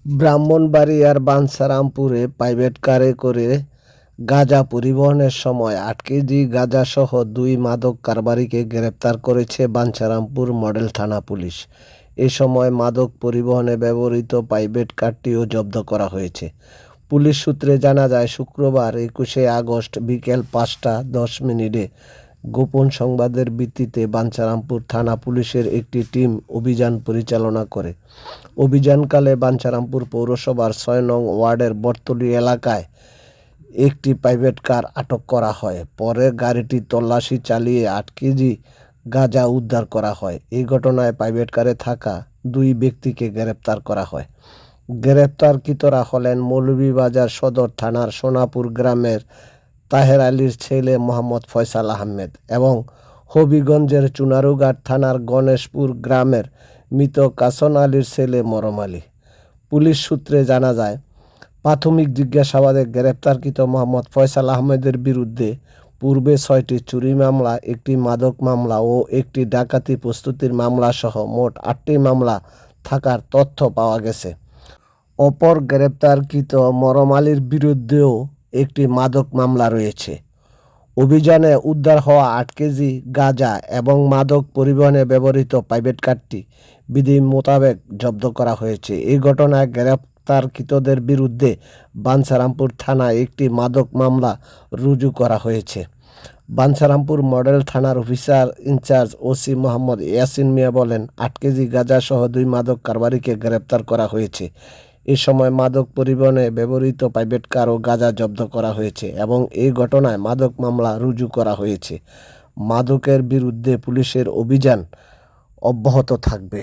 ব্রাহ্মণবাড়িয়ার বাঞ্ছারামপুরে প্রাইভেট কারে করে গাঁজা পরিবহনের সময় ৮ কেজি গাঁজাসহ ২ মাদক কারবারিকে গ্রেপ্তার করেছে বাঞ্ছারামপুর মডেল থানা পুলিশ। এ সময় মাদক পরিবহনে ব্যবহৃত প্রাইভেট কারটিও জব্দ করা হয়েছে। পুলিশ সূত্রে জানা যায়, শুক্রবার ২১শে আগস্ট বিকেল ৫টা ১০ মিনিটে গোপন সংবাদের ভিত্তিতে বাঞ্ছারামপুর থানা পুলিশের একটি টিম অভিযান পরিচালনা করে। অভিযানকালে বাঞ্ছারামপুর পৌরসভার ৬ নং ওয়ার্ডের বটতলী এলাকায় একটি প্রাইভেট কার আটক করা হয়। পরে গাড়িটি তল্লাশি চালিয়ে ৮ কেজি গাঁজা উদ্ধার করা হয়। এই ঘটনায় প্রাইভেট কারে থাকা ২ ব্যক্তিকে গ্রেপ্তার করা হয়। গ্রেপ্তারকৃতরা হলেন মৌলভীবাজার সদর থানার সোনাপুর গ্রামের তাহের আলীর ছেলে মোহাম্মদ ফয়সাল আহমেদ এবং হবিগঞ্জের চুনারুঘাট থানার গণেশপুর গ্রামের মৃত কাসন আলীর ছেলে মরম আলী। পুলিশ সূত্রে জানা যায়, প্রাথমিক জিজ্ঞাসাবাদে গ্রেপ্তারকৃত মোহাম্মদ ফয়সাল আহমেদের বিরুদ্ধে পূর্বে ৬টি চুরি মামলা, একটি মাদক মামলা ও একটি ডাকাতি প্রস্তুতির মামলাসহ মোট ৮টি মামলা থাকার তথ্য পাওয়া গেছে। অপর গ্রেপ্তারকৃত মরম আলীর বিরুদ্ধেও একটি মাদক মামলা রয়েছে। অভিযানে উদ্ধার হওয়া ৮ কেজি গাঁজা এবং মাদক পরিবহনে ব্যবহৃত প্রাইভেট কারটি বিধি মোতাবেক জব্দ করা হয়েছে। এই ঘটনায় গ্রেপ্তারকৃতদের বিরুদ্ধে বাঞ্ছারামপুর থানায় একটি মাদক মামলা রুজু করা হয়েছে। বাঞ্ছারামপুর মডেল থানার officer in charge OC Mohammad Yasin Mia বলেন, ৮ কেজি গাঁজাসহ ২ মাদক কারবারিকে গ্রেপ্তার করা হয়েছে। এ সময় মাদক পরিবহনে ব্যবহৃত প্রাইভেট কার ও গাঁজা জব্দ করা হয়েছে এবং এই ঘটনায় মাদক মামলা রুজু করা হয়েছে। মাদকের বিরুদ্ধে পুলিশের অভিযান অব্যাহত থাকবে।